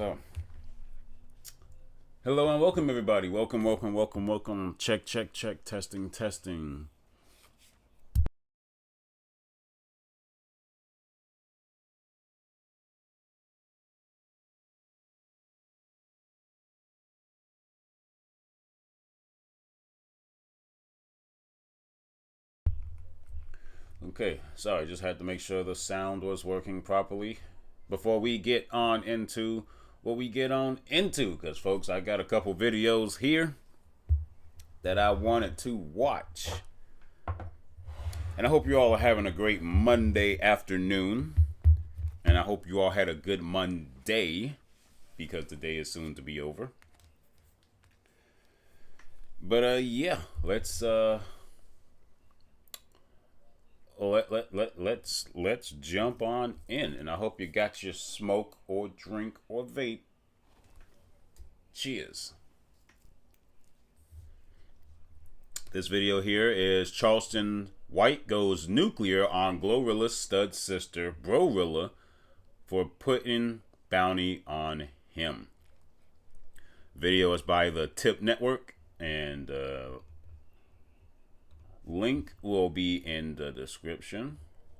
So, hello and welcome everybody. Welcome. Check. Testing. Okay, sorry, just had to make sure the sound was working properly before we get on into what we get on into. Because, folks, I got a couple videos here that I wanted to watch. And I hope you all are having a great Monday afternoon. And I hope you all had a good Monday because the day is soon to be over. But yeah, let's let's jump on in, and I hope you got your smoke or drink or vape. Cheers. This video here is Charleston White goes nuclear on Glorilla's stud sister Brorilla for putting bounty on him. Video is by the Tip Network, and link will be in the description,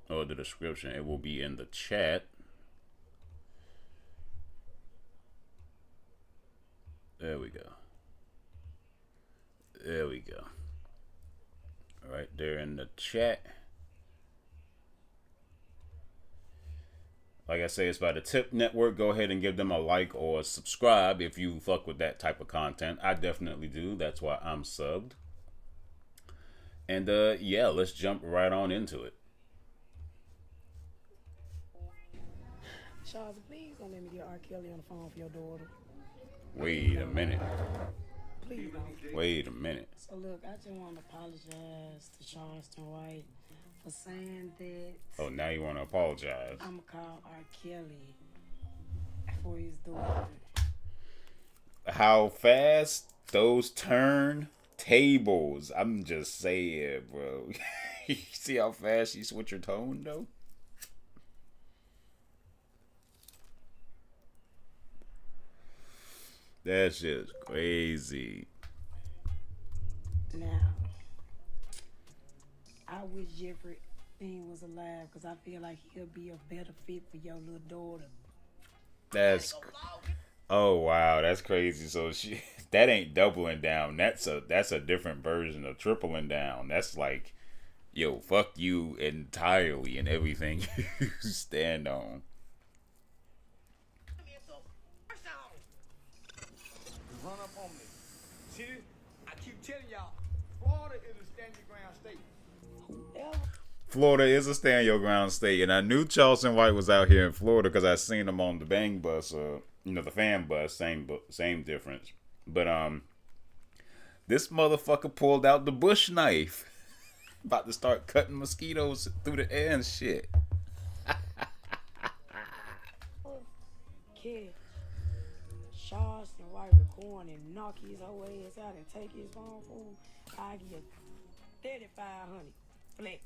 or the description, it will be in the chat. There we go. All right, there in the chat. Like I say, it's by the Tip Network. Go ahead and give them a like or a subscribe if you fuck with that type of content. I definitely do. That's why I'm subbed. And yeah, let's jump right on into it. Charles, please don't let me get R. Kelly on the phone for your daughter. Wait a minute. Please don't. Wait a minute. So look, I just want to apologize to Charleston White for saying that. Oh, now you want to apologize. I'm going to call R. Kelly for his daughter. How fast those turn tables. I'm just saying, bro. You see how fast she switched her tone, though? That shit's crazy. Now, I wish Jeffrey Dean was alive because I feel like he'll be a better fit for your little daughter. That's... Oh, wow. That's crazy. So that ain't doubling down. That's a different version of tripling down. That's like, yo, fuck you entirely and everything you stand on. Run up on me. See, I keep telling y'all, Florida is a stand your ground state. Florida is a stand your ground state, and I knew Charleston White was out here in Florida because I seen him on the Bang Bus, the fan bus, same difference. But this motherfucker pulled out the bush knife, about to start cutting mosquitoes through the air and shit. Kid, Charleston White recording and knock his whole ass out and take his phone from him. I give you 3,500 flat.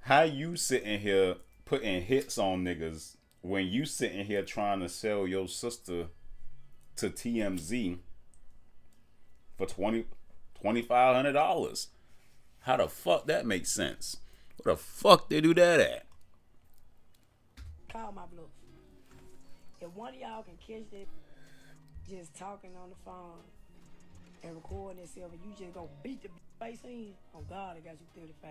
How you sitting here putting hits on niggas when you sitting here trying to sell your sister to TMZ for $2,500? How the fuck that makes sense? Where the fuck they do that at? Call my bluff. If one of y'all can catch that just talking on the phone and recording itself and you just gonna beat the face in, oh God, I got you 35.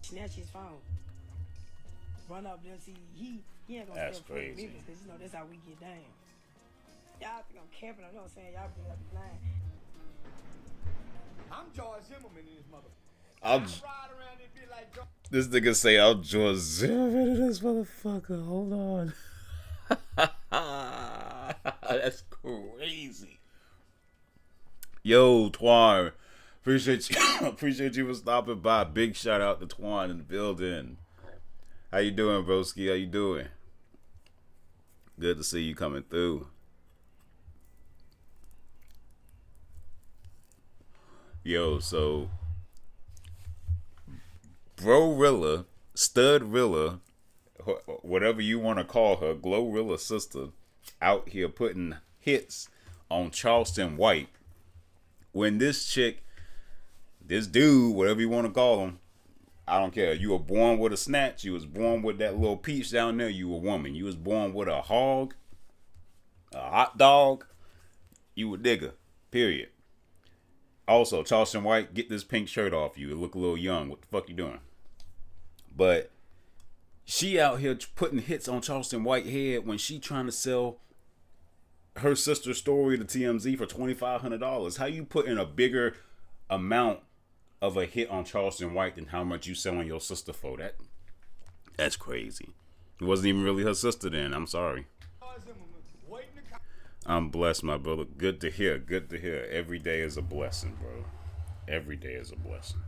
Snatch his phone. Run up there and see he ain't gonna That's step for crazy. Memphis because you know that's how we get down. Y'all think I'm capping, I know what I'm saying, y'all think I'm lying. I'm George Zimmerman in this mother. I'll I ride around and be like, This nigga say I'll draw zero into this motherfucker. Hold on. That's crazy. Yo, Twan. Appreciate you. Appreciate you for stopping by. Big shout out to Twan in the building. How you doing, broski? How you doing? Good to see you coming through. Yo, so Brorilla, Studrilla, whatever you want to call her, Glorilla's sister, out here putting hits on Charleston White. When this chick, this dude, whatever you want to call him, I don't care. You were born with a snatch. You was born with that little peach down there. You a woman. You was born with a hog, a hot dog. You a digger. Period. Also, Charleston White, get this pink shirt off you. You look a little young. What the fuck you doing? But she out here putting hits on Charleston White head when she trying to sell her sister's story to TMZ for $2,500. How you put in a bigger amount of a hit on Charleston White than how much you selling your sister for? That's crazy. It wasn't even really her sister then. I'm sorry. I'm blessed, my brother. Good to hear. Good to hear. Every day is a blessing, bro. Every day is a blessing.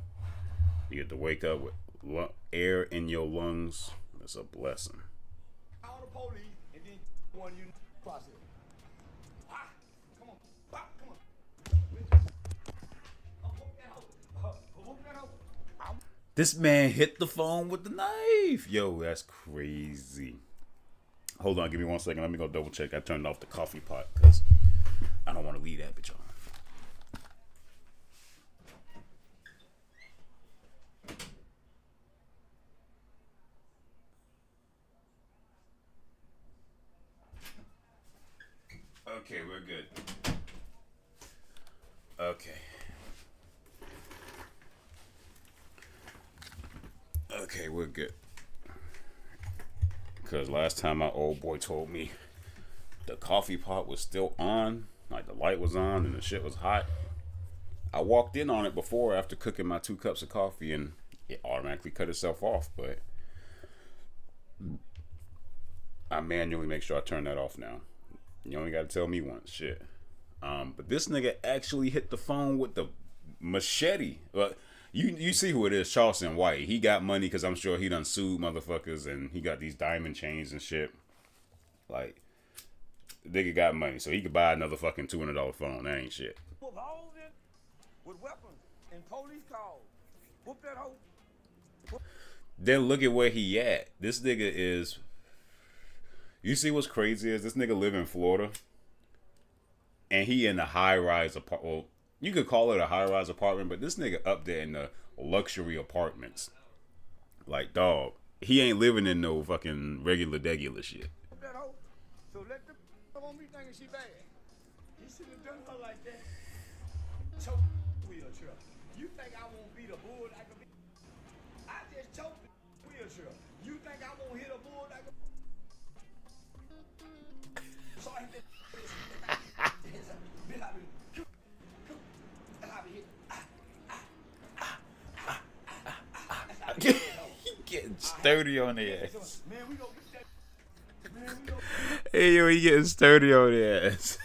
You get to wake up with air in your lungs. It's a blessing. All the police and then one you process. Come on. Come on. This man hit the phone with the knife. Yo, that's crazy. Hold on, give me 1 second. Let me go double check. I turned off the coffee pot because I don't want to leave that bitch on. Okay, we're good. Okay, we're good. Because last time my old boy told me the coffee pot was still on, like the light was on and the shit was hot. I walked in on it before after cooking my 2 cups of coffee and it automatically cut itself off, but I manually make sure I turn that off now. You only got to tell me once, shit. But this nigga actually hit the phone with the machete. But you see who it is, Charleston White. He got money because I'm sure he done sued motherfuckers and he got these diamond chains and shit. Like, the nigga got money, so he could buy another fucking $200 phone. That ain't shit. With weapons and police calls. Whoop that hoe. Then look at where he at. This nigga is... You see what's crazy is this nigga live in Florida. And he in a high-rise apartment. Well, you could call it a high-rise apartment, but this nigga up there in the luxury apartments. Like, dog, he ain't living in no fucking regular shit. That hoe. So let the on me thinking she bad. He shouldn't have done her like that. Choke wheelchair. You think I won't beat a bull like a bitch? I just choked the wheelchair. You think I won't hit a bull like a so I hit that He getting sturdy on the ass. Man, we go get that. Man, we go. Hey, yo, he getting sturdy on the ass.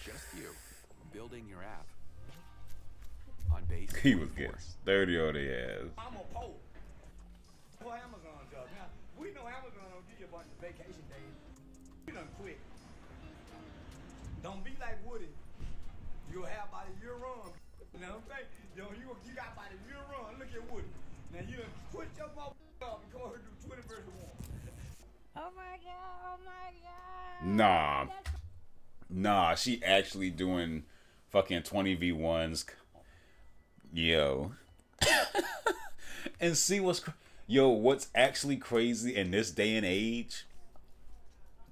Just you, building your app on base. He was getting sturdy on the ass. I'm a pole. Well, Amazon does. Now, we know Amazon don't give you a bunch of vacation days. You done quit. Don't be like Woody. You'll have about a year run. You know what I'm saying? You got about a year run. Look at Woody. Now you done quit your motherfucker off and go ahead and do 21st one. Oh my God. Nah, she actually doing fucking 20v1s. Yo. And see what's actually crazy in this day and age?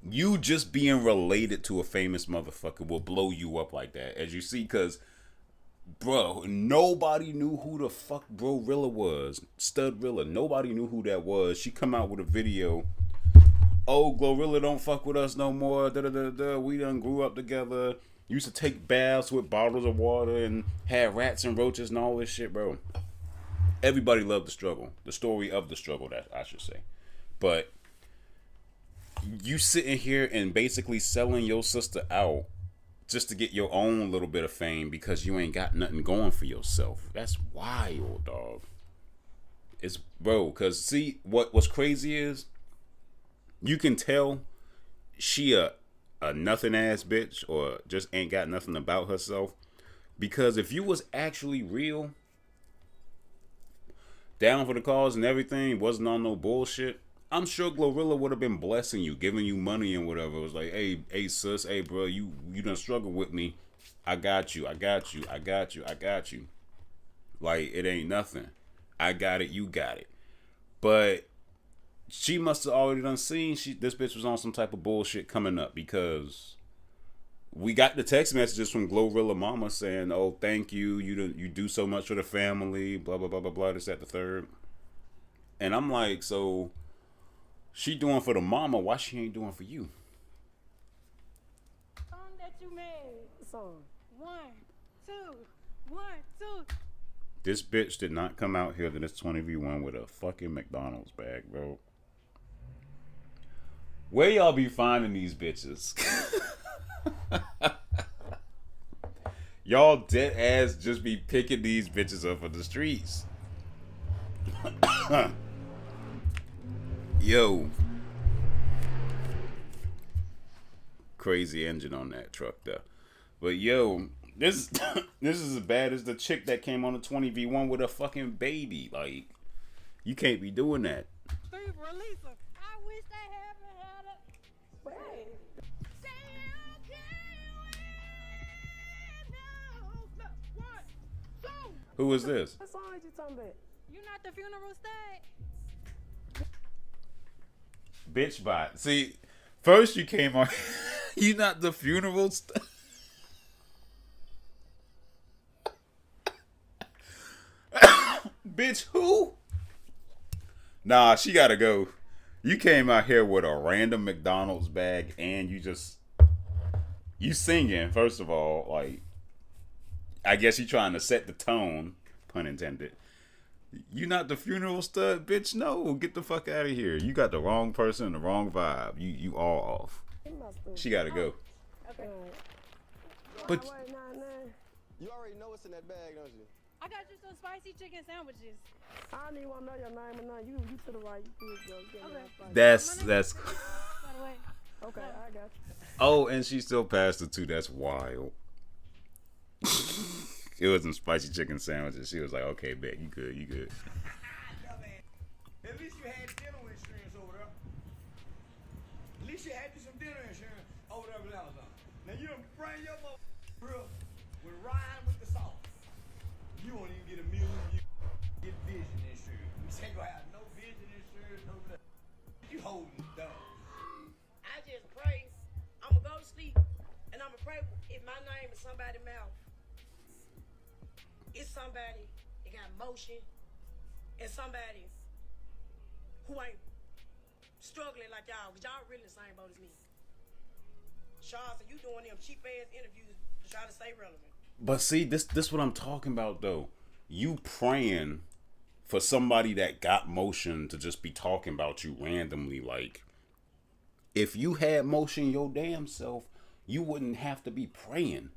You just being related to a famous motherfucker will blow you up like that. As you see, because, bro, nobody knew who the fuck Glorilla was. Studrilla. Nobody knew who that was. She come out with a video. Oh, Glorilla don't fuck with us no more. We done grew up together. Used to take baths with bottles of water and had rats and roaches and all this shit, bro. Everybody loved the struggle. The story of the struggle, that I should say. But you sitting here and basically selling your sister out just to get your own little bit of fame because you ain't got nothing going for yourself. That's wild, dog. It's, bro, because see, what's crazy is you can tell she a nothing ass bitch or just ain't got nothing about herself Because if you was actually real, down for the cause and everything, wasn't on no bullshit, I'm sure Glorilla would have been blessing you, giving you money and whatever. It was like, hey sis, hey bro, you done struggle with me. I got you. Like, it ain't nothing. I got it, you got it. But she must have already done seen this bitch was on some type of bullshit coming up, because we got the text messages from Glorilla Mama saying, "Oh, thank you. You do so much for the family. Blah blah blah blah blah. This, that, the third." And I'm like, so she doing for the mama. Why she ain't doing for you? Song that you made. Song. 1, 2, 1, 2. This bitch did not come out here to this 20v1 with a fucking McDonald's bag, bro. Where y'all be finding these bitches? Y'all dead ass just be picking these bitches up on the streets. Yo. Crazy engine on that truck though. But yo, this is as bad as the chick that came on the 20v1 with a fucking baby. Like, you can't be doing that. Steve, release her. I wish they haven't had a... Wait. Who is this? What song are you talking about? You not the funeral stag? Bitch bot. See, first you came on. You not the funeral Bitch, who? Nah, she gotta go. You came out here with a random McDonald's bag and you singing, first of all. Like, I guess you trying to set the tone, pun intended. You not the funeral stud, bitch? No, get the fuck out of here. You got the wrong person, the wrong vibe. You all off. She gotta go. Okay. But you already know what's in that bag, don't you? I got you some spicy chicken sandwiches. I don't even want to know your name or nothing. You to the right. You good, bro. Okay. that's By the way. Okay, I got you. oh, and she still passed it too. That's wild. It was some spicy chicken sandwiches. She was like, okay, bet, you good. At least you had dental insurance over there. At least you had you some dental insurance over there with Amazon. Now you done bring your grill with Ryan with the sauce. You won't even get a meal if you get vision insurance. You ain't gonna have no vision insurance, no nothing. You holding the dog. I just pray. I'm gonna go to sleep and I'm gonna pray if my name is somebody's mouth. It's somebody that got motion and somebody who ain't struggling like y'all, because y'all really the same boat as me. Charles, you doing them cheap ass interviews to try to stay relevant. But see, this what I'm talking about though. You praying for somebody that got motion to just be talking about you randomly. Like, if you had motion your damn self, you wouldn't have to be praying.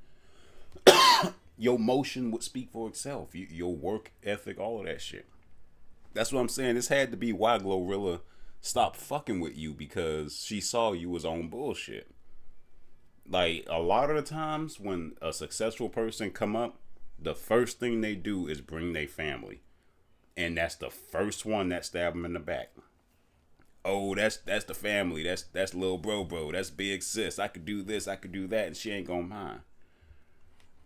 Your motion would speak for itself. Your work ethic, all of that shit. That's what I'm saying. This had to be why Glorilla stopped fucking with you, because she saw you was on bullshit. Like, a lot of the times when a successful person come up, the first thing they do is bring their family. And that's the first one that stab them in the back. Oh, that's the family. That's little bro. That's big sis. I could do this, I could do that, and she ain't gonna mind.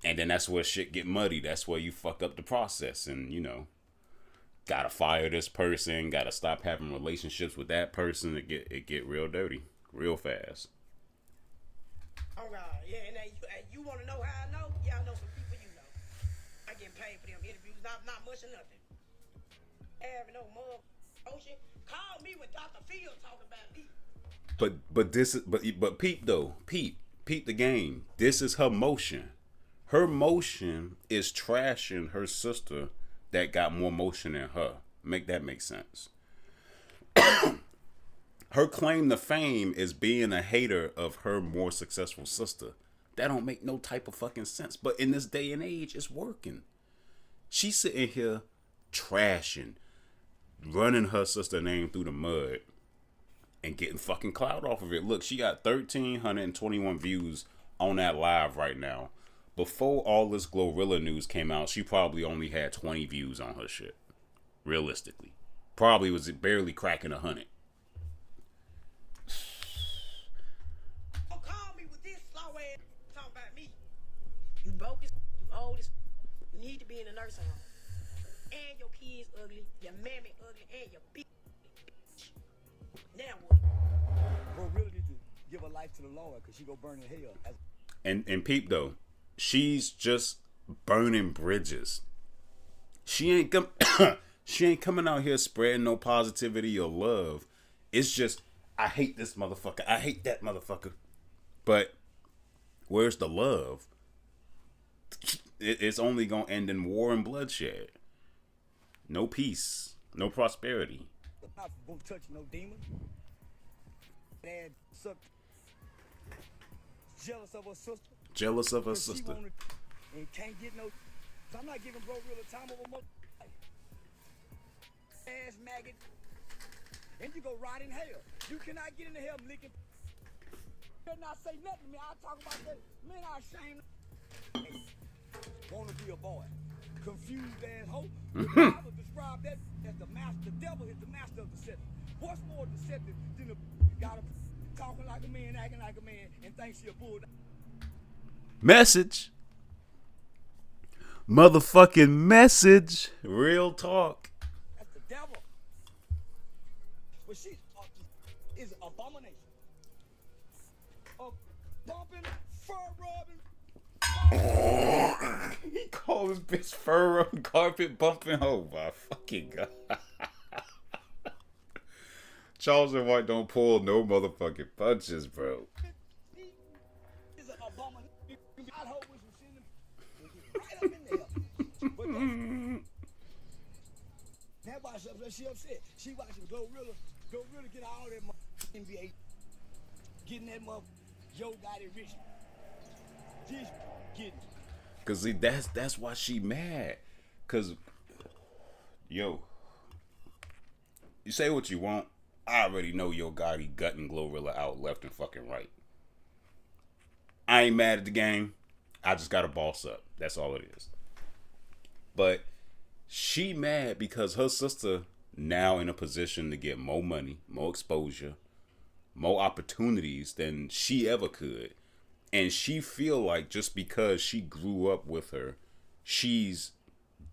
And then that's where shit get muddy. That's where you fuck up the process. And, gotta fire this person. Gotta stop having relationships with that person. It get real dirty. Real fast. Oh, God. Yeah, and you want to know how I know? Yeah, I know some people you know. I get paid for them interviews. Not much or nothing. Having no mug. Ocean. Call me with Dr. Field talking about me. But peep though. Peep the game. This is her motion. Her motion is trashing her sister that got more motion than her. Make that make sense. Her claim to fame is being a hater of her more successful sister. That don't make no type of fucking sense. But in this day and age, it's working. She's sitting here trashing, running her sister name through the mud, and getting fucking clout off of it. Look, she got 1,321 views on that live right now. before all this Glorilla news came out, she probably only had 20 views on her shit. Realistically. Probably was barely cracking 100. Don't call me with this slow ass talk about me. You broke as you old as you need to be in a nursing home. And your kids ugly, your mammy ugly, and your bitch. Now what? Bro, really need to give her life to the Lord because she go burn in hell. And peep though, she's just burning bridges. She ain't coming out here spreading no positivity or love. It's just, I hate this motherfucker. I hate that motherfucker. But where's the love? It's only gonna end in war and bloodshed. No peace, no prosperity. Not won't touch no demon. Dad suck. Jealous of her sister. Jealous of her She sister. wanted, and can't get no. I'm not giving bro real time over my ass maggot. And you go right in hell. You cannot get into hell licking. You better not say nothing to me. I'll talk about that. Man, I shame. Wanna be a boy. Confused ass hoe. The Bible described that as the master. The devil is the master of deception. What's more deceptive than a got a talking like a man, acting like a man, and thinks she a bull? Message. Motherfucking message. Real talk. That's the devil. But she is an abomination. A bumping, fur rubbing. He called his bitch fur rubbing, carpet bumping. Oh my fucking god. Charles and White don't pull no motherfucking punches, bro. Is an abomination. I'd hope we should send him right up in there. But that's why she upset. She watching Glorilla get all that NBA, getting that Yo got it rich. Just getting it. Cause see, that's why she mad. Cause yo, you say what you want. I already know Yo Gotti gutting Glorilla out left and fucking right. I ain't mad at the game. I just gotta boss up. That's all it is. But she mad because her sister now in a position to get more money, more exposure, more opportunities than she ever could. And she feel like just because she grew up with her, she's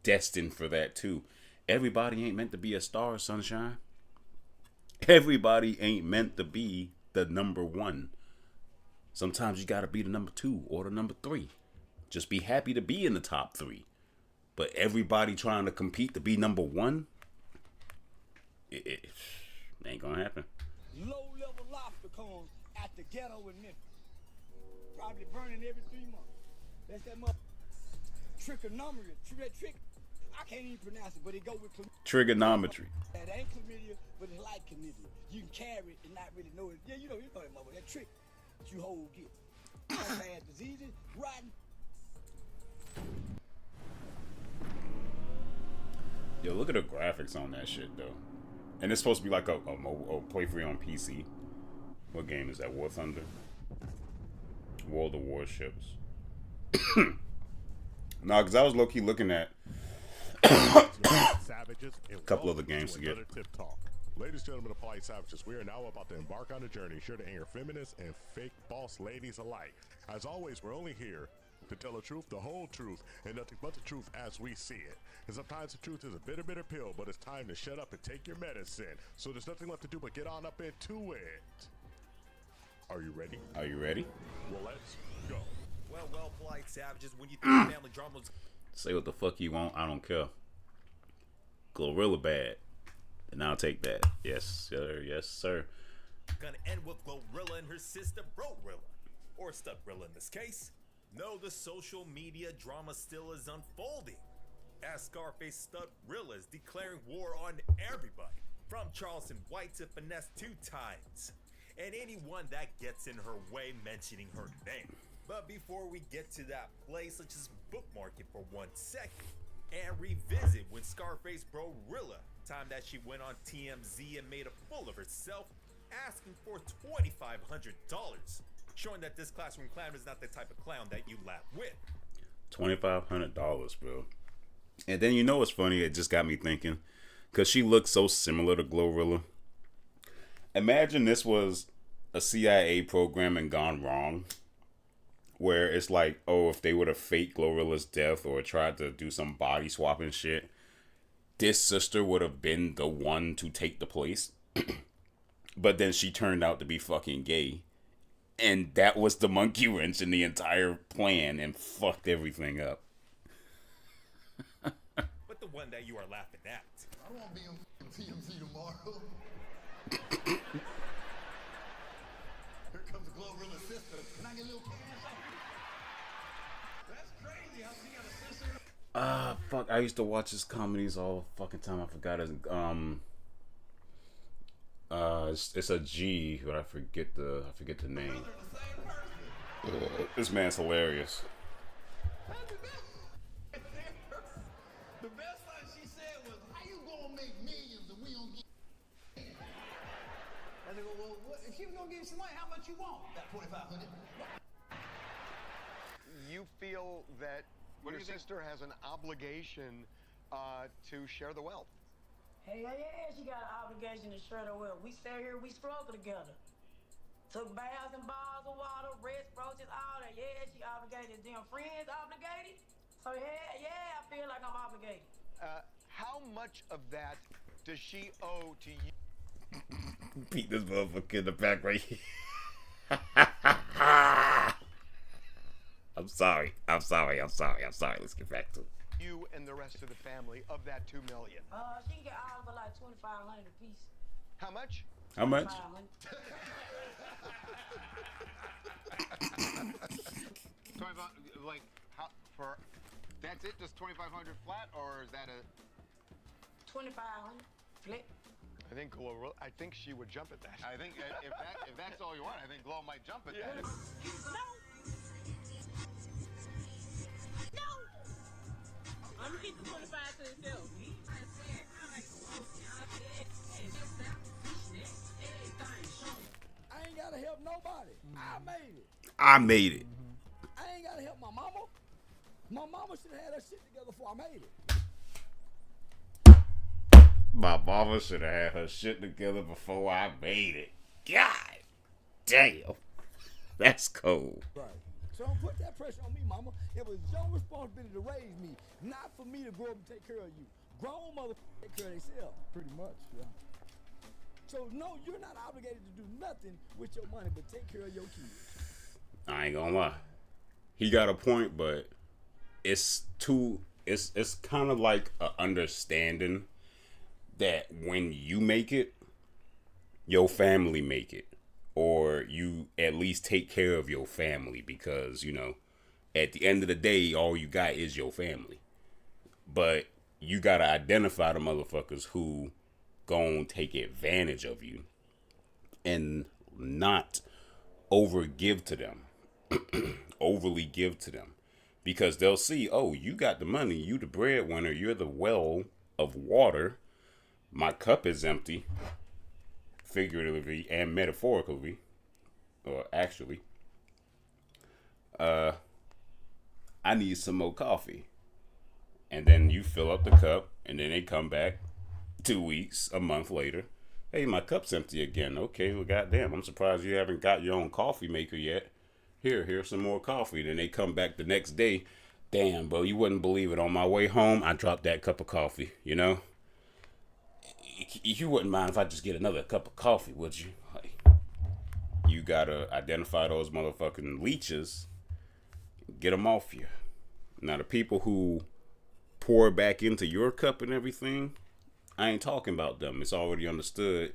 destined for that too. Everybody ain't meant to be a star, sunshine. Everybody ain't meant to be the number one. Sometimes you gotta be the number 2 or the number 3. Just be happy to be in the top 3. But everybody trying to compete to be number 1, it ain't gonna happen. Low-level lobster cones at the ghetto in Memphis. Probably burning every 3 months. That's that trigonometry. That trick. I can't even pronounce it, but it go with trigonometry. That ain't chlamydia, but it's like chlamydia. You can carry it and not really know it. Yeah, you know that motherfucker. That trick that you hold get. Bad diseases, rotten. Yo, look at the graphics on that shit though. And it's supposed to be like a playthrough on PC. What game is that? War Thunder? World of Warships. Nah, because I was low-key looking at a couple other games to get. Ladies, gentlemen, of polite savages, we are now about to embark on a journey sure to anger feminists and fake boss ladies alike. As always, we're only here to tell the truth, the whole truth, and nothing but the truth as we see it. And sometimes the truth is a bitter, bitter pill, but it's time to shut up and take your medicine. So there's nothing left to do but get on up into it. Are you ready? Are you ready? Well, let's go. Well, polite savages, when you think family drama's Say what the fuck you want, I don't care. Glorilla bad. And I'll take that. Yes, sir. Yes, sir. gonna end with Glorilla and her sister Bro-Rilla, or Stub-Rilla in this case. No, the social media drama still is unfolding, as Scarface Stub-Rilla is declaring war on everybody, from Charleston White to Finesse 2 times, and anyone that gets in her way mentioning her name. But before we get to that place, let's just bookmark it for 1 second and revisit when Scarface Bro-Rilla time that she went on TMZ and made a fool of herself, asking for $2,500, showing that this classroom clown is not the type of clown that you laugh with. $2,500, bro. And then you know what's funny? It just got me thinking, because she looks so similar to Glorilla. Imagine this was a CIA program and gone wrong, where it's like, oh, if they would have faked Glorilla's death or tried to do some body swapping shit, this sister would have been the one to take the place. But then she turned out to be fucking gay. And that was the monkey wrench in the entire plan and fucked everything up. But the one that you are laughing at. I don't want to be on TMZ tomorrow. Here comes the Glorilla's sister. Can I get a little cash? That's crazy how she got a sister. Fuck, I used to watch his comedies all fucking time. I forgot his, it's a G, but I forget the name. This man's hilarious. The best line she said was, "How you gonna make millions and we don't get?" I said, "Well, what, if she was gonna give you some money, how much you want?" That 2,500. You feel that your sister has an obligation to share the wealth. Hey, yeah, she got an obligation to share the wealth. We stay here, we struggle together. Took baths and bars of water, rest, roaches, all that. Yeah, she obligated. Them friends obligated. So yeah, I feel like I'm obligated. How much of that does she owe to you? Beat this motherfucker in the back right here. I'm sorry. Let's get back to it. You and the rest of the family of that $2 million. She can get all for like $2,500 a piece. How much? How much? Like how for? That's it? Just 2,500 flat, or is that a? 2,500 flip. I think she would jump at that. I think if that's all you want, I think Glow might jump at that. No. I'm gonna keep the 25 to himself. I ain't gotta help nobody. I made it. I made it. I ain't gotta help my mama. My mama should have had her shit together before I made it. My mama should have had her shit together before I made it. God damn. That's cold. Right. So don't put that pressure on me, mama. It was your responsibility to raise me, not for me to grow up and take care of you. Grown motherfuckers take care of themselves. Pretty much, yeah. So no, you're not obligated to do nothing with your money, but take care of your kids. I ain't gonna lie. He got a point, but it's kind of like a understanding that when you make it, your family make it. Or you at least take care of your family, because, you know, at the end of the day, all you got is your family. But you gotta identify the motherfuckers who gon' take advantage of you and not overly give to them. Because they'll see, oh, you got the money, you the breadwinner, you're the well of water. My cup is empty. Figuratively and metaphorically, or actually, I need some more coffee. And then you fill up the cup, and then they come back 2 weeks, a month later. Hey, my cup's empty again. Okay, well, goddamn, I'm surprised you haven't got your own coffee maker yet. Here's some more coffee. Then they come back the next day. Damn, bro, you wouldn't believe it. On my way home, I dropped that cup of coffee, you know? You wouldn't mind if I just get another cup of coffee, would you? Like, you gotta identify those motherfucking leeches, get them off you. Now, the people who pour back into your cup and everything, I ain't talking about them. It's already understood.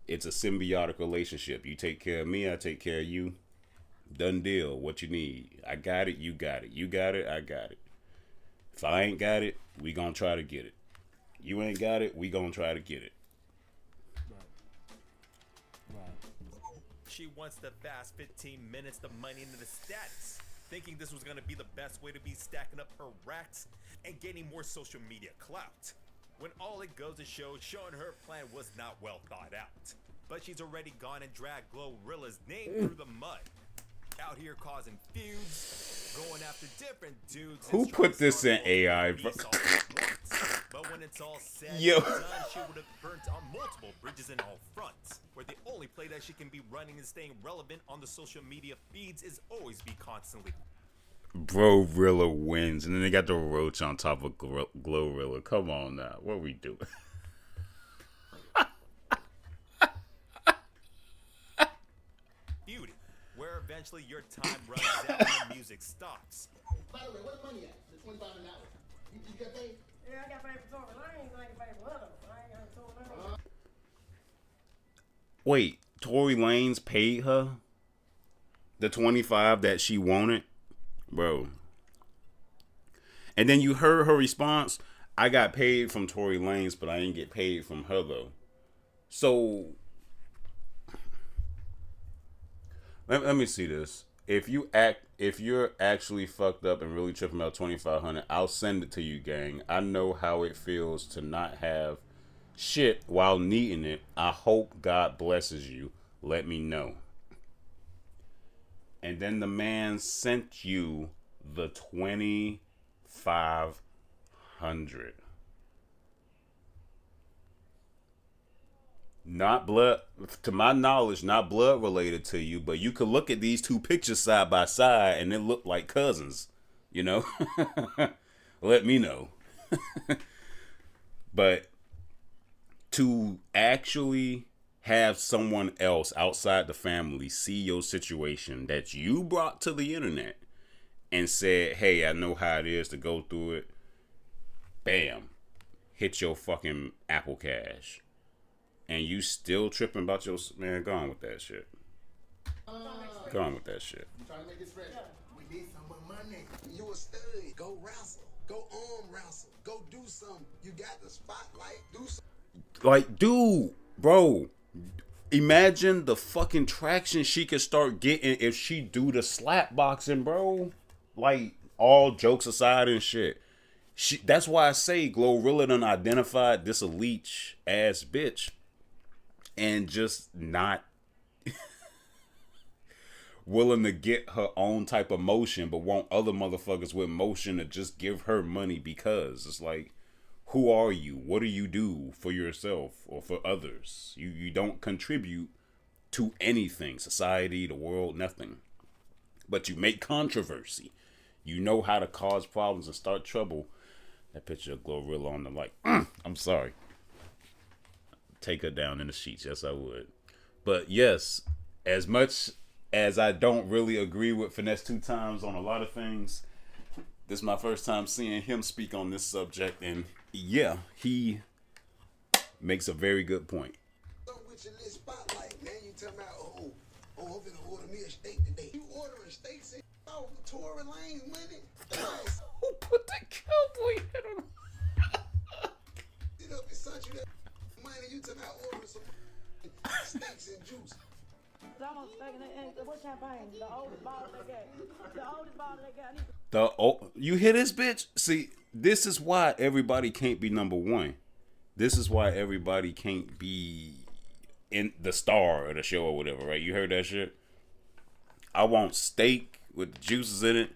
It's a symbiotic relationship. You take care of me, I take care of you. Done deal. What you need. I got it, you got it. You got it, I got it. If I ain't got it, we gonna try to get it. You ain't got it, we gonna try to get it. She wants the fast 15 minutes, the money, and the status, thinking this was gonna be the best way to be stacking up her racks and gaining more social media clout. When all it goes to show, showing her plan was not well thought out. But she's already gone and dragged Glorilla's name through the mud. out here causing feuds, going after different dudes. Who put this in AI, bro? But when it's all said Yo. and done, she would have burnt on multiple bridges in all fronts. Where the only play that she can be running and staying relevant on the social media feeds is always be constantly. Glorilla wins, and then they got the roach on top of Glorilla. Come on now, what are we doing? Beauty, where eventually your time runs out and the music stops. By the way, where the money at? The 25 an hour. You got paid? Yeah, I got paid for Tory Lanez. I ain't paid for other. I ain't got Tory Lanez. Wait, Tory Lanez paid her the 25 that she wanted, bro. And then you heard her response. I got paid from Tory Lanez, but I didn't get paid from her though. So let me see this. If you're actually fucked up and really tripping about 2,500, I'll send it to you, gang. I know how it feels to not have shit while needing it. I hope God blesses you. Let me know. And then the man sent you the 2,500. Not blood, to my knowledge, not blood related to you, but you could look at these two pictures side by side and they look like cousins, you know? Let me know. But to actually have someone else outside the family see your situation that you brought to the internet and said, hey, I know how it is to go through it. Bam. Hit your fucking Apple Cash. And you still tripping about your... Man, go on with that shit. Go on with that shit. Trying to make this fresh. We need some more money. You a stud. Go wrestle. Go arm wrestle. Go do something. You got the spotlight. Do something. Like, dude, bro, imagine the fucking traction she could start getting if she do the slap boxing, bro. Like, all jokes aside and shit. That's why I say Glorilla done identified this a leech ass bitch and just not willing to get her own type of motion, but want other motherfuckers with motion to just give her money because it's like, who are you? What do you do for yourself or for others? You don't contribute to anything, society, the world, nothing. But you make controversy. You know how to cause problems and start trouble. That picture of Glorilla on the like, I'm sorry. Take her down in the sheets. Yes, I would. But yes, as much as I don't really agree with Finesse 2 Times on a lot of things, this is my first time seeing him speak on this subject, and yeah, he makes a very good point. With your little spotlight, man, you talking about, I'm gonna order me a steak today. You ordering steaks and off Tory Lanez money? Who put the cowboy head on? Sit up and such you that money, you talking about ordering some steaks and juice. Almost taking it. What champagne? The oldest bottle they got. The oldest bottle they got. You hear this, bitch? See, this is why everybody can't be number one. This is why everybody can't be in the star of the show or whatever, right? You heard that shit? I want steak with the juices in it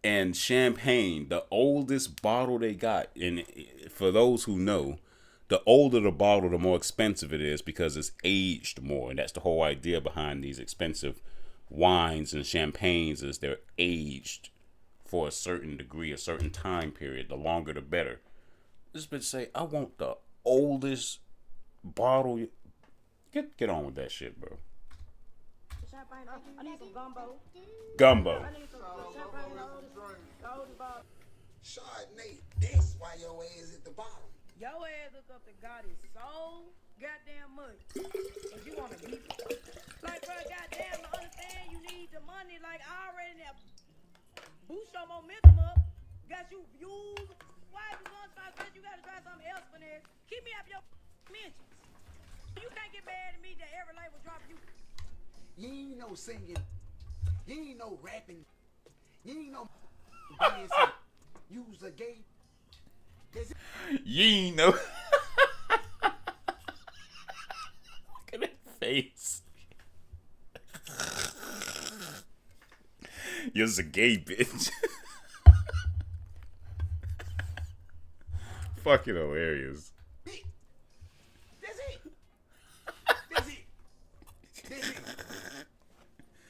and champagne, the oldest bottle they got. And for those who know, the older the bottle, the more expensive it is because it's aged more. And that's the whole idea behind these expensive wines and champagnes is they're aged for a certain degree, a certain time period. The longer, the better. This bitch say, I want the oldest bottle. Get on with that shit, bro. Champagne. I need some gumbo. Gumbo. I need some champagne. The oldest bottle. Chardonnay, that's why your ass at the bottom. Your ass look up to God is so goddamn much. If you want to beat it. Like, bro, goddamn, to understand you need the money. Like, I already have boost your momentum up. Got you views. Why you gonna try to you gotta try something else for this? Keep me up your mentions. You can't get mad at me that every label drop you. You ain't no singing. You ain't no rapping. You ain't no dancing. Use a gay. You ain't know. Look at that face. You're a gay bitch. Fucking hilarious. That's it. That's it. That's it.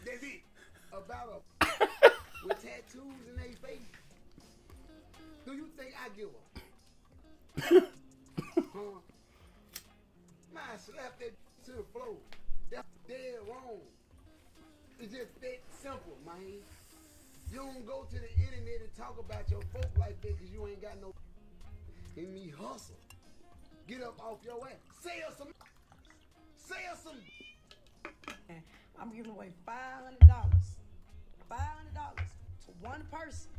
That's it. About a with tattoos in their face. Do you think I give a? Huh? Man, slap that to the floor. That's dead wrong. It's just that simple, man. You don't go to the internet and talk about your folk like that because you ain't got no in me hustle. Get up off your ass. Sell some. Sell some. I'm giving away $500. $500 to one person.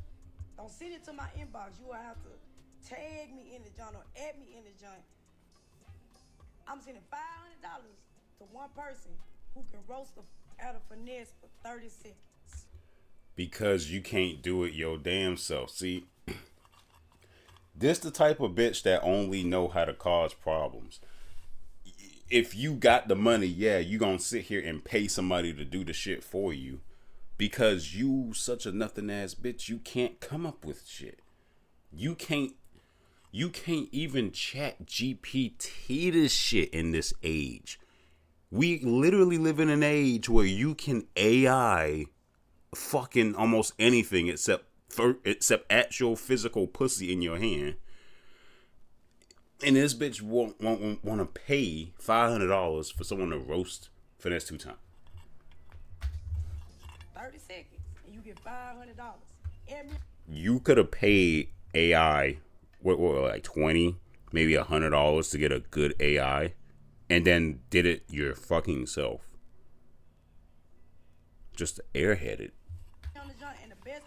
Don't send it to my inbox. You will have to tag me in the joint or add me in the joint. I'm sending $500 to one person who can roast out a finesse for 30 seconds. Because you can't do it your damn self. See, this the type of bitch that only know how to cause problems. If you got the money, yeah, you gonna sit here and pay somebody to do the shit for you. Because you such a nothing ass bitch, you can't come up with shit. You can't even chat GPT this shit in this age. We literally live in an age where you can AI fucking almost anything except actual physical pussy in your hand. And this bitch won't want to pay $500 for someone to roast finesse 2 times. 30 seconds, and you get $500. You could have paid AI, what like 20, maybe $100 to get a good AI, and then did it your fucking self. Just airheaded. On the joint, and the best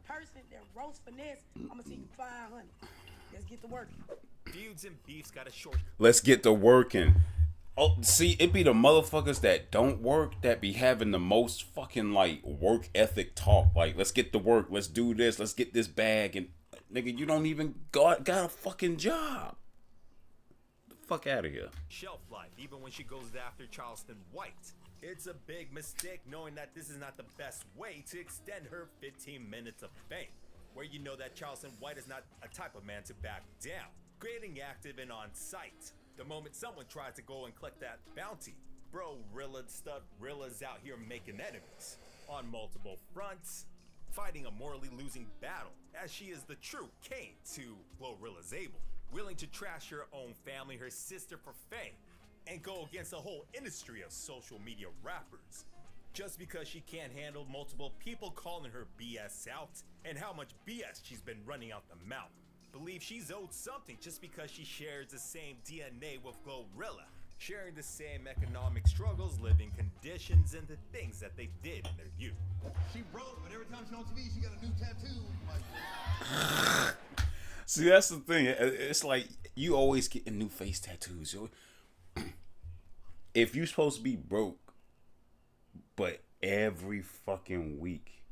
person that roast finesse, I'm gonna send you $500. Let's get to work. Feuds and beefs got a short. Let's get to working. Oh, see, it be the motherfuckers that don't work that be having the most fucking like work ethic talk. Like, let's get to work. Let's do this. Let's get this bag. And nigga, you don't even got a fucking job. The fuck out of here. Shelf life, even when she goes after Charleston White. It's a big mistake knowing that this is not the best way to extend her 15 minutes of fame. Where you know that Charleston White is not a type of man to back down. Creating active and on site. The moment someone tries to go and collect that bounty, bro, Rilla stuff, Rilla's out here making enemies on multiple fronts, fighting a morally losing battle, as she is the true Cain to Glorilla's Abel, willing to trash her own family, her sister for fame, and go against the whole industry of social media rappers, just because she can't handle multiple people calling her BS out and how much BS she's been running out the mouth. Believe she's owed something just because she shares the same DNA with Glorilla, sharing the same economic struggles, living conditions, and the things that they did in their youth. She broke, but every time she's on TV, she got a new tattoo. See, that's the thing. It's like you always getting new face tattoos. If you're supposed to be broke, but every fucking week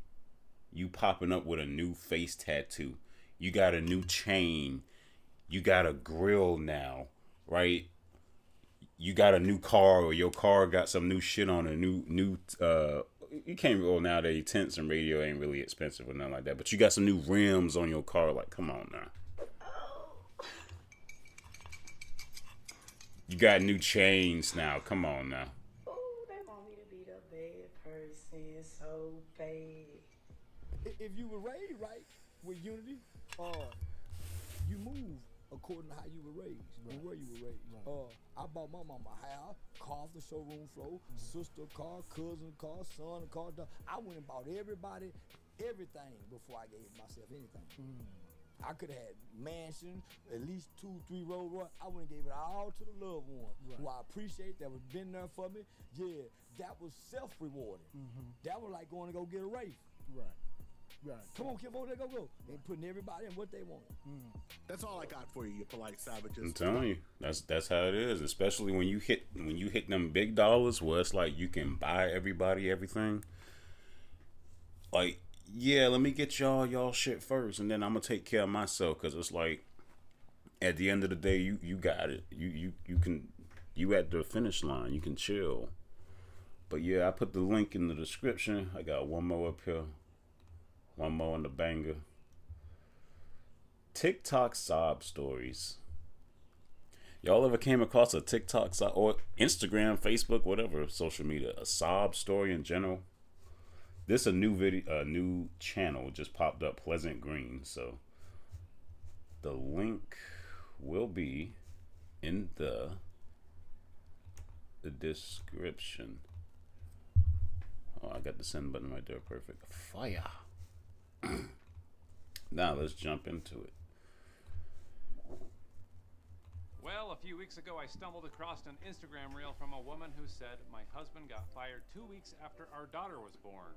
you popping up with a new face tattoo. You got a new chain. You got a grill now, right? You got a new car, or your car got some new shit on a new you can't roll nowadays. Tents and radio ain't really expensive or nothing like that. But you got some new rims on your car. Like, come on now. You got new chains now. Come on now. Oh, they want me to be the bad person so bad. If you were raised right with unity, you move according to how you were raised and where you were raised. I bought my mama a house, car off the showroom floor, sister car, cousin car, son car. I went and bought everybody everything before I gave myself anything. I could have had mansion, at least 2-3 Rolls Royce. I went and gave it all to the loved one who I appreciate, that was been there for me. Yeah, that was self-rewarding. That was like going to go get a race. Right. Come on, kid, over there, go. They putting everybody in what they want. That's all I got for you, you polite savages. I'm telling you, that's how it is. Especially when you hit them big dollars, where it's like you can buy everybody everything. Like, yeah, let me get y'all shit first, and then I'm gonna take care of myself. Cause it's like, at the end of the day, you got it. You at the finish line. You can chill. But yeah, I put the link in the description. I got one more up here. One more on the banger. TikTok sob stories. Y'all ever came across a TikTok or Instagram, Facebook, whatever social media, a sob story in general? This a new video, a new channel just popped up, Pleasant Green. So the link will be in the description. Oh, I got the send button right there. Perfect. Fire. Now let's jump into it. Well, a few weeks ago, I stumbled across an Instagram reel from a woman who said, "My husband got fired 2 weeks after our daughter was born.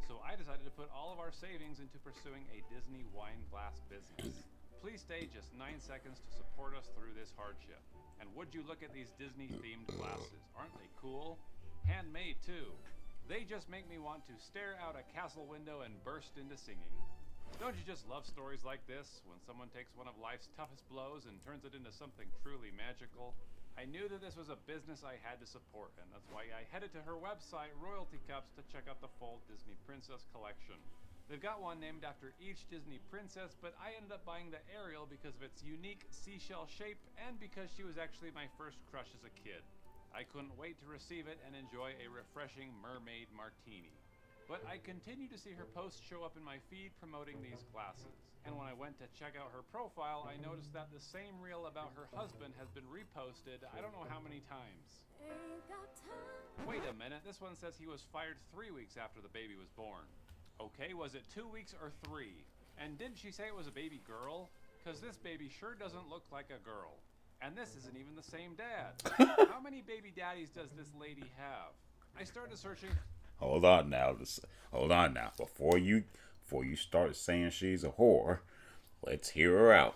So I decided to put all of our savings into pursuing a Disney wine glass business. Please stay just 9 seconds to support us through this hardship. And would you look at these Disney-themed glasses? Aren't they cool? Handmade, too. They just make me want to stare out a castle window and burst into singing. Don't you just love stories like this, when someone takes one of life's toughest blows and turns it into something truly magical? I knew that this was a business I had to support, and that's why I headed to her website, Royalty Cups, to check out the full Disney Princess collection. They've got one named after each Disney princess, but I ended up buying the Ariel because of its unique seashell shape and because she was actually my first crush as a kid. I couldn't wait to receive it and enjoy a refreshing mermaid martini. But I continue to see her posts show up in my feed promoting these glasses. And when I went to check out her profile, I noticed that the same reel about her husband has been reposted I don't know how many times. Wait a minute, this one says he was fired 3 weeks after the baby was born. Okay, was it 2 weeks or 3? And didn't she say it was a baby girl? Because this baby sure doesn't look like a girl. And this isn't even the same dad. How many baby daddies does this lady have? I started searching... Hold on now. Before you start saying she's a whore, let's hear her out.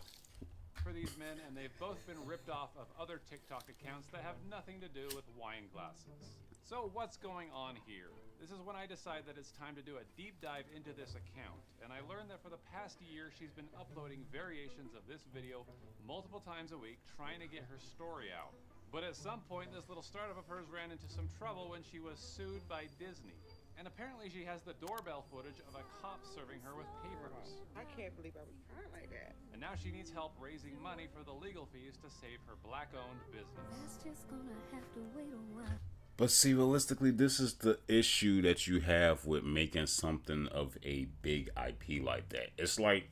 For these men, and they've both been ripped off of other TikTok accounts that have nothing to do with wine glasses. So what's going on here? This is when I decide that it's time to do a deep dive into this account, and I learned that for the past year she's been uploading variations of this video multiple times a week trying to get her story out. But at some point, this little startup of hers ran into some trouble when she was sued by Disney. And apparently she has the doorbell footage of a cop serving her with papers. I can't believe I was crying like that. And now she needs help raising money for the legal fees to save her black-owned business. That's just gonna have to wait a while. But see, realistically, this is the issue that you have with making something of a big IP like that. It's like,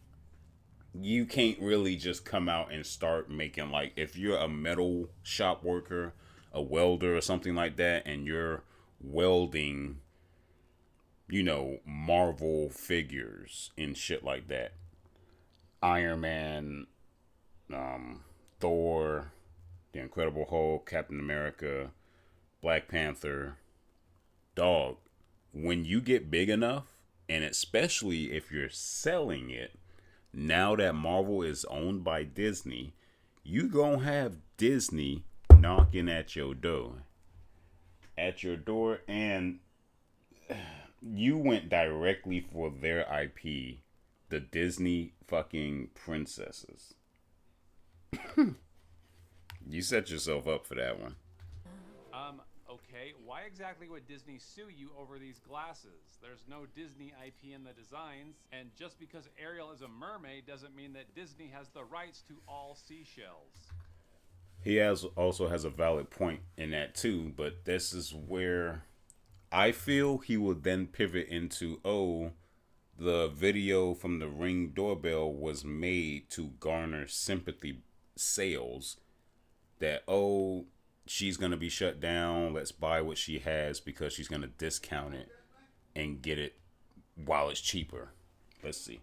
you can't really just come out and start making, like, if you're a metal shop worker, a welder or something like that, and you're welding, you know, Marvel figures and shit like that. Iron Man, Thor, The Incredible Hulk, Captain America, Black Panther. Dog, when you get big enough, and especially if you're selling it, now that Marvel is owned by Disney, you gonna have Disney knocking at your door. And you went directly for their IP, the Disney fucking princesses. You set yourself up for that one. Okay, why exactly would Disney sue you over these glasses? There's no Disney IP in the designs, and just because Ariel is a mermaid doesn't mean that Disney has the rights to all seashells. He also has a valid point in that too, but this is where I feel he will then pivot into, oh, the video from the Ring doorbell was made to garner sympathy sales. That, oh, she's going to be shut down. Let's buy what she has because she's going to discount it and get it while it's cheaper. Let's see.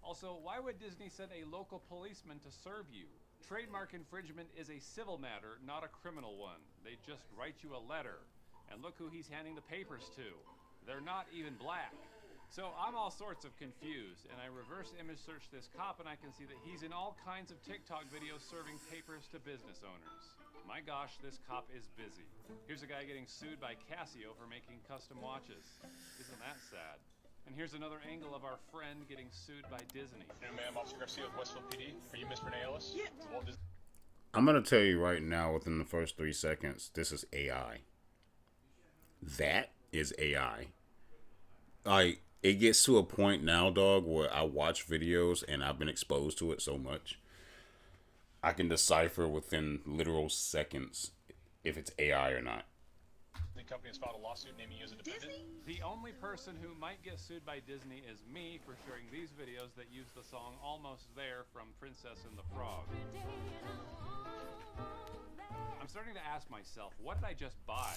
Also, why would Disney send a local policeman to serve you? Trademark infringement is a civil matter, not a criminal one. They just write you a letter. And look who he's handing the papers to. They're not even black. So I'm all sorts of confused, and I reverse image search this cop and I can see that he's in all kinds of TikTok videos serving papers to business owners. My gosh, this cop is busy. Here's a guy getting sued by Casio for making custom watches. Isn't that sad? And here's another angle of our friend getting sued by Disney. Hey ma'am, Officer Garcia with Westfield PD. Are you Miss Renee Ellis? Yeah. I'm going to tell you right now, within the first 3 seconds, this is AI. That is AI. it gets to a point now, dog, where I watch videos and I've been exposed to it so much, I can decipher within literal seconds if it's AI or not. The company has filed a lawsuit naming you as a defendant. The only person who might get sued by Disney is me for sharing these videos that use the song Almost There from Princess and the Frog. I'm starting to ask myself, what did I just buy?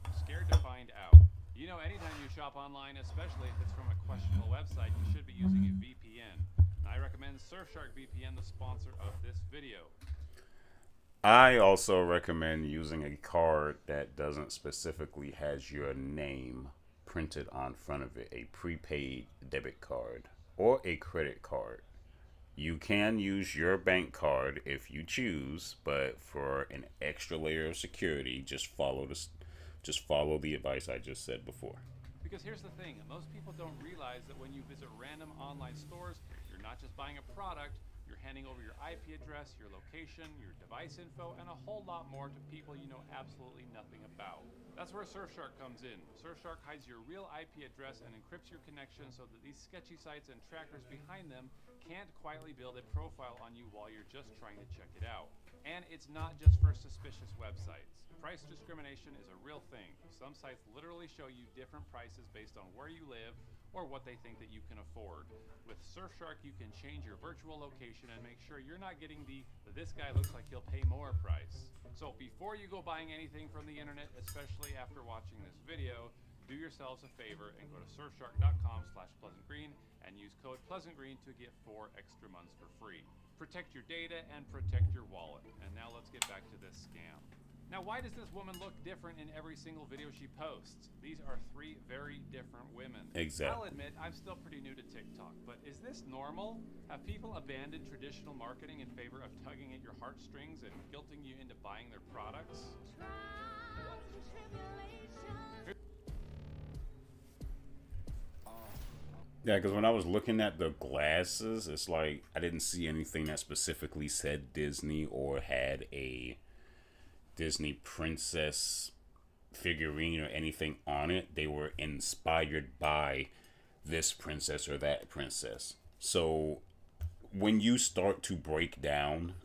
I'm scared to find out. You know, anytime you shop online, especially if it's from a questionable website, you should be using a VPN. And I recommend Surfshark VPN, the sponsor of this video. I also recommend using a card that doesn't specifically has your name printed on front of it, a prepaid debit card or a credit card. You can use your bank card if you choose, but for an extra layer of security, just follow the advice I just said before. Because here's the thing, most people don't realize that when you visit random online stores, you're not just buying a product, you're handing over your IP address, your location, your device info, and a whole lot more to people you know absolutely nothing about. That's where Surfshark comes in. Surfshark hides your real IP address and encrypts your connection so that these sketchy sites and trackers behind them can't quietly build a profile on you while you're just trying to check it out. And it's not just for suspicious websites. Price discrimination is a real thing. Some sites literally show you different prices based on where you live or what they think that you can afford. With Surfshark, you can change your virtual location and make sure you're not getting the "this guy looks like he'll pay more" price. So before you go buying anything from the internet, especially after watching this video, do yourselves a favor and go to surfshark.com/pleasantgreen and use code pleasantgreen to get 4 extra months for free. Protect your data and protect your wallet. And now let's get back to this scam. Now, why does this woman look different in every single video she posts? These are 3 very different women. Exactly. I'll admit, I'm still pretty new to TikTok, but is this normal? Have people abandoned traditional marketing in favor of tugging at your heartstrings and guilting you into buying their products? Yeah, because when I was looking at the glasses, it's like I didn't see anything that specifically said Disney or had a Disney princess figurine or anything on it. They were inspired by this princess or that princess. So when you start to break down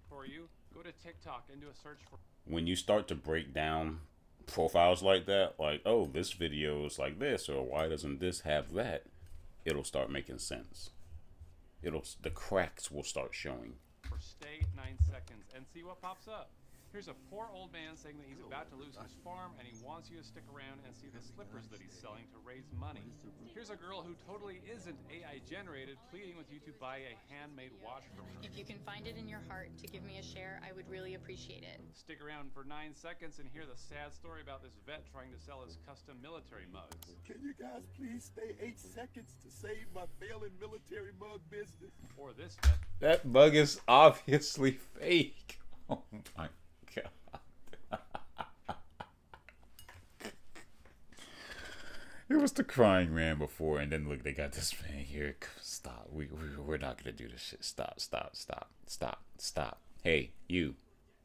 For you, go to TikTok and do a search for when you start to break down profiles like that, like, oh, this video is like this, or why doesn't this have that, it'll start making sense. The cracks will start showing. for stay 9 seconds and see what pops up. Here's a poor old man saying that he's about to lose his farm and he wants you to stick around and see the slippers that he's selling to raise money. Here's a girl who totally isn't AI generated pleading with you to buy a handmade watch from her. If you can find it in your heart to give me a share, I would really appreciate it. Stick around for 9 seconds and hear the sad story about this vet trying to sell his custom military mugs. Can you guys please stay 8 seconds to save my failing military mug business? Or this vet. That mug is obviously fake. Oh my god. It was the crying man before, and then look, they got this man here. Stop. We're not gonna do this shit. Stop. Hey, you.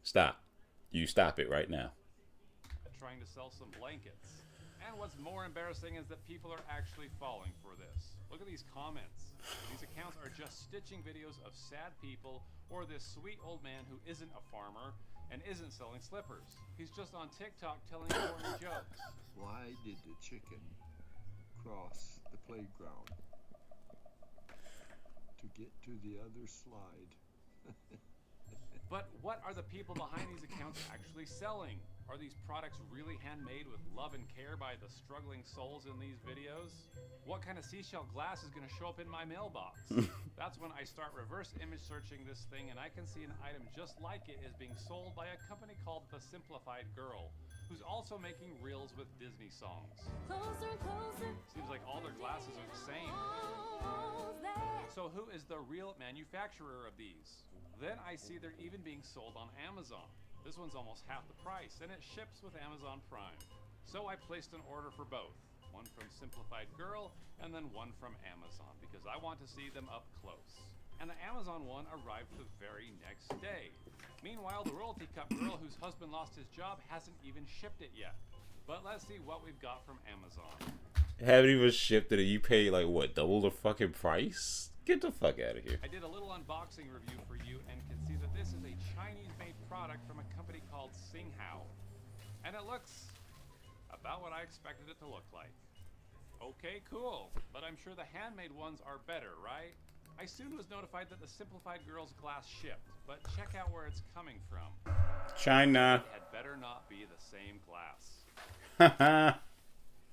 Stop. You stop it right now. Trying to sell some blankets. And what's more embarrassing is that people are actually falling for this. Look at these comments. These accounts are just stitching videos of sad people or this sweet old man who isn't a farmer and isn't selling slippers. He's just on TikTok telling corny jokes. Why did the chicken cross the playground to get to the other slide? But what are the people behind these accounts actually selling? Are these products really handmade with love and care by the struggling souls in these videos? What kind of seashell glass is going to show up in my mailbox? That's when I start reverse image searching this thing and I can see an item just like it is being sold by a company called The Simplified Girl, who's also making reels with Disney songs. Seems like all their glasses are the same. So who is the real manufacturer of these? Then I see they're even being sold on Amazon. This one's almost half the price, and it ships with Amazon Prime. So I placed an order for both, one from Simplified Girl, and then one from Amazon, because I want to see them up close. And the Amazon one arrived the very next day. Meanwhile, the Royalty Cup girl whose husband lost his job hasn't even shipped it yet. But let's see what we've got from Amazon. Haven't even shipped it and you pay like what, double the fucking price? Get the fuck out of here. I did a little unboxing review for you and can see that this is a Chinese-made product from a company called Singhao. And it looks about what I expected it to look like. Okay, cool. But I'm sure the handmade ones are better, right? I soon was notified that the Simplified Girls glass shipped, but check out where it's coming from. China. It had better not be the same glass. Haha.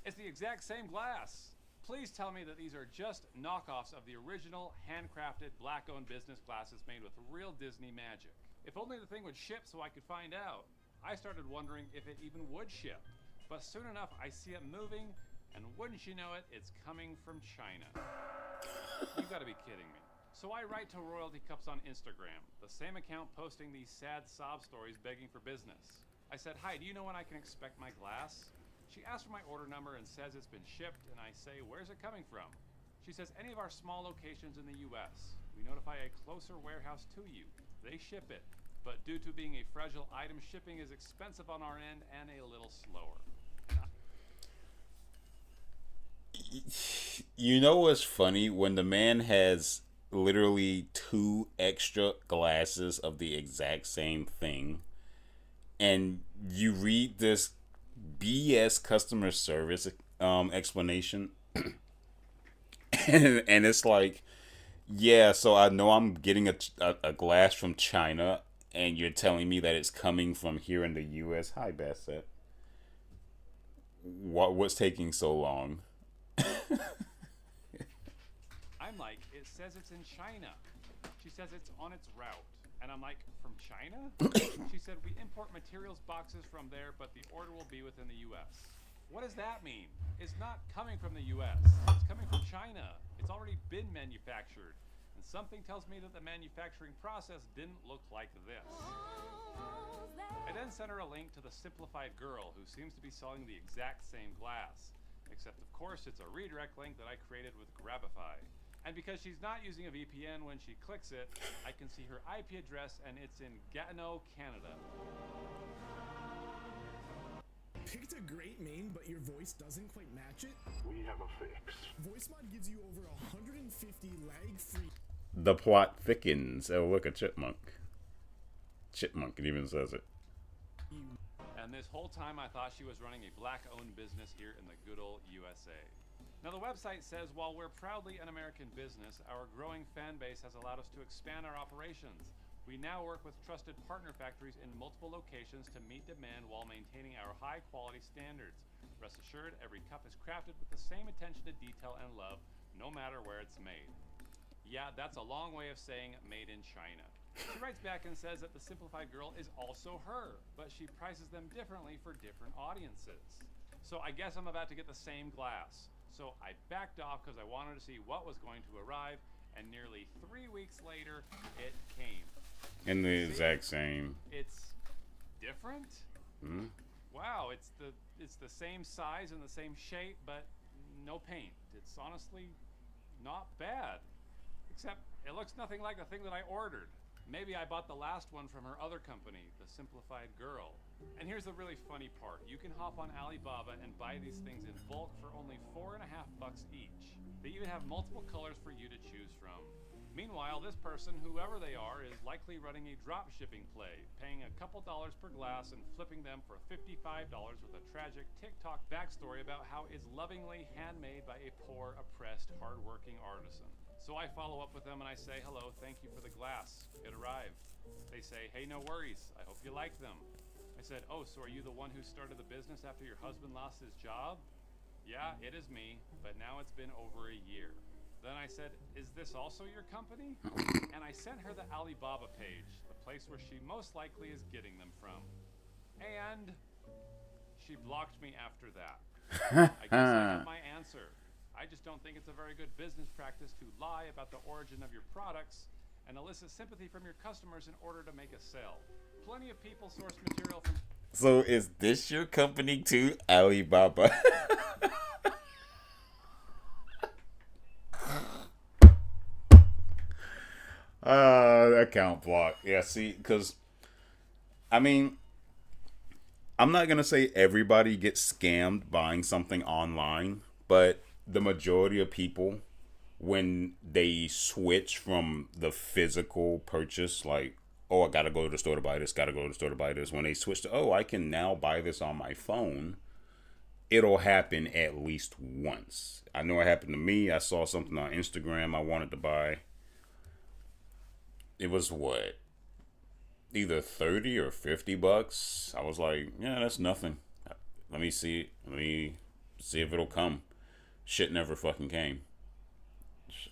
It's the exact same glass. Please tell me that these are just knockoffs of the original handcrafted black-owned business glasses made with real Disney magic. If only the thing would ship so I could find out. I started wondering if it even would ship. But soon enough, I see it moving, and wouldn't you know it, it's coming from China. You gotta be kidding me. So I write to Royalty Cups on Instagram, the same account posting these sad sob stories begging for business. I said, hi, do you know when I can expect my glass? She asked for my order number and says it's been shipped, and I say, where's it coming from? She says, any of our small locations in the US. We notify a closer warehouse to you. They ship it. But due to being a fragile item, shipping is expensive on our end and a little slower. You know what's funny? When the man has literally 2 extra glasses of the exact same thing, and you read this BS customer service explanation, and it's like, yeah, so I know I'm getting a glass from China, and you're telling me that it's coming from here in the U.S. Hi, Bassett. What's taking so long? I'm like, it says it's in China. She says it's on its route. And I'm like, from China? She said, we import materials boxes from there, but the order will be within the U.S. What does that mean? It's not coming from the U.S. It's coming from China. It's already been manufactured. And something tells me that the manufacturing process didn't look like this. I then sent her a link to the Simplified Girl, who seems to be selling the exact same glass. Except, of course, it's a redirect link that I created with Grabify. And because she's not using a VPN when she clicks it, I can see her IP address, and it's in Gatineau, Canada. Picked a great name, but your voice doesn't quite match it? We have a fix. VoiceMod gives you over 150 lag-free... The plot thickens. Oh, look, a chipmunk. Chipmunk, it even says it. And this whole time I thought she was running a black-owned business here in the good old USA. Now the website says, while we're proudly an American business, our growing fan base has allowed us to expand our operations. We now work with trusted partner factories in multiple locations to meet demand while maintaining our high-quality standards. Rest assured, every cup is crafted with the same attention to detail and love, no matter where it's made. Yeah, that's a long way of saying made in China. She writes back and says that the Simplified Girl is also her, but she prices them differently for different audiences. So I guess I'm about to get the same glass. So I backed off because I wanted to see what was going to arrive, and nearly 3 weeks later, it came. In the exact same. It's different? Hmm? Wow, it's the same size and the same shape, but no paint. It's honestly not bad. Except it looks nothing like the thing that I ordered. Maybe I bought the last one from her other company, the Simplified Girl. And here's the really funny part. You can hop on Alibaba and buy these things in bulk for only $4.50 each. They even have multiple colors for you to choose from. Meanwhile, this person, whoever they are, is likely running a drop shipping play, paying a couple dollars per glass and flipping them for $55 with a tragic TikTok backstory about how it's lovingly handmade by a poor, oppressed, hardworking artisan. So I follow up with them and I say, hello, thank you for the glass. It arrived. They say, hey, no worries. I hope you like them. I said, oh, so are you the one who started the business after your husband lost his job? Yeah, it is me, but now it's been over a year. Then I said, is this also your company? And I sent her the Alibaba page, the place where she most likely is getting them from. And she blocked me after that. I guess I have my answer. I just don't think it's a very good business practice to lie about the origin of your products and elicit sympathy from your customers in order to make a sale. Plenty of people source material from... So is this your company too, Alibaba? Account block. Yeah, see, because, I mean, I'm not going to say everybody gets scammed buying something online, But the majority of people, when they switch from the physical purchase, like, oh, I gotta go to the store to buy this, gotta go to the store to buy this, when they switch to, oh, I can now buy this on my phone, it'll happen at least once. I know it happened to me. I saw something on Instagram I wanted to buy. It was what? Either 30 or 50 bucks. I was like, yeah, that's nothing. Let me see it. Let me see if it'll come. Shit never fucking came.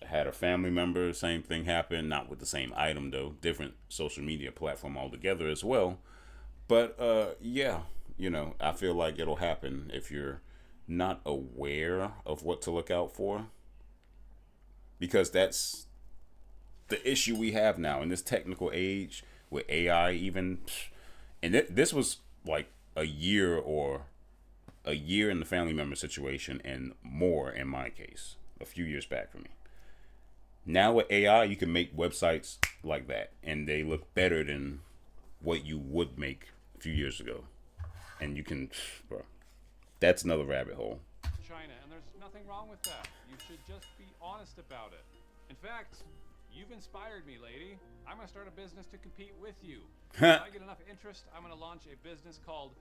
Had a family member, same thing happened, not with the same item though, different social media platform altogether as well. But yeah, you know, I feel like it'll happen if you're not aware of what to look out for, because that's the issue we have now in this technical age with AI even. And this was like a year in the family member situation and more in my case, a few years back for me. Now with AI, you can make websites like that, and they look better than what you would make a few years ago. And you can, bro, that's another rabbit hole. China, and there's nothing wrong with that. You should just be honest about it. In fact, you've inspired me, lady. I'm gonna start a business to compete with you. If I get enough interest, I'm gonna launch a business called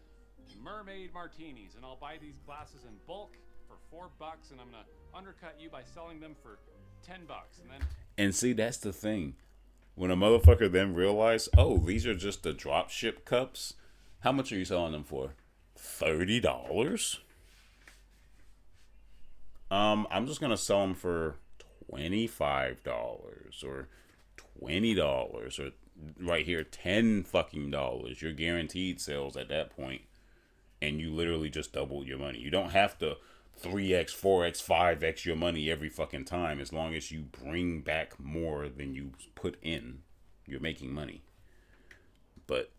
Mermaid Martinis, and I'll buy these glasses in bulk for $4, and I'm gonna undercut you by selling them for $10, and then. And see, that's the thing. When a motherfucker then realize, oh, these are just the drop ship cups. How much are you selling them for? $30? I'm just gonna sell them for $25 or $20 or right here $10 fucking dollars. You're guaranteed sales at that point, and you literally just doubled your money. You don't have to 3x, 4x, 5x your money every fucking time. As long as you bring back more than you put in, you're making money. But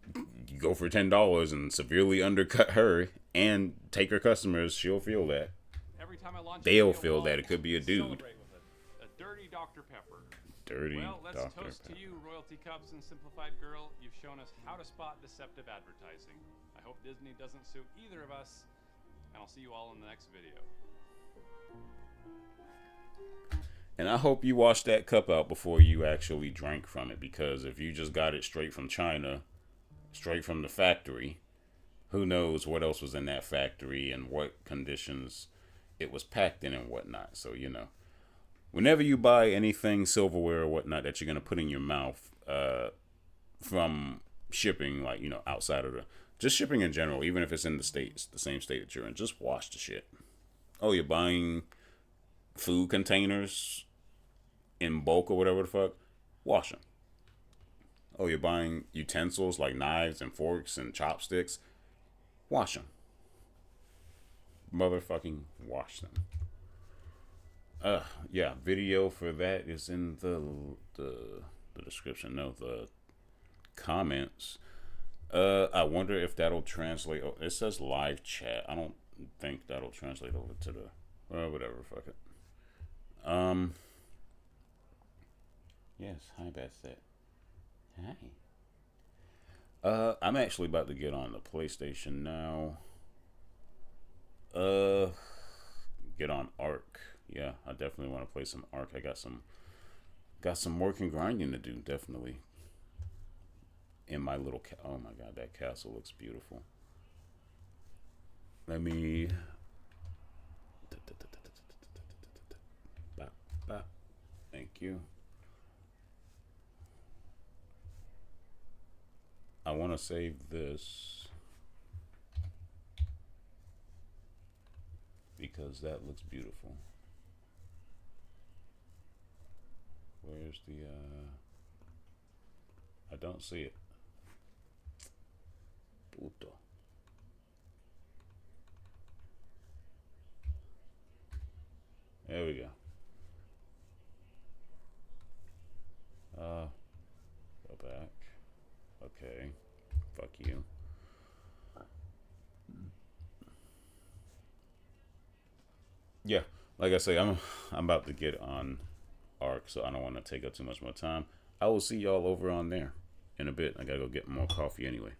you go for $10 and severely undercut her and take her customers, she'll feel that. Every time I launch They'll feel that. It could be a dude. A dirty Dr. Pepper. Dirty Well, let's Dr. toast Pepper. to you, Royalty Cups and Simplified Girl. You've shown us how to spot deceptive advertising. I hope Disney doesn't sue either of us, and I'll see you all in the next video. And I hope you washed that cup out before you actually drank from it, because if you just got it straight from China, straight from the factory, who knows what else was in that factory and what conditions it was packed in and whatnot. So, you know, whenever you buy anything, silverware or whatnot, that you're going to put in your mouth from shipping, like, you know, outside of just shipping in general, even if it's in the States, the same state that you're in, just wash the shit. Oh, you're buying food containers in bulk or whatever the fuck, wash them. Oh, you're buying utensils like knives and forks and chopsticks, wash them. Motherfucking wash them. Yeah, video for that is in the description. No, the comments. I wonder if that'll translate. Oh, it says live chat. I don't think that'll translate over to the whatever. Fuck it. Yes. Hi, Bassett. Hi. I'm actually about to get on the PlayStation now. Get on Ark. Yeah, I definitely want to play some Ark. I got some work and grinding to do, definitely. In my little oh my god, that castle looks beautiful. Let me thank you. I want to save this because that looks beautiful. Where's the I don't see it. Puto. There we go. Go back. Okay. Fuck you. Yeah, like I say, I'm about to get on Ark, so I don't want to take up too much more time. I will see y'all over on there in a bit. I gotta go get more coffee anyway.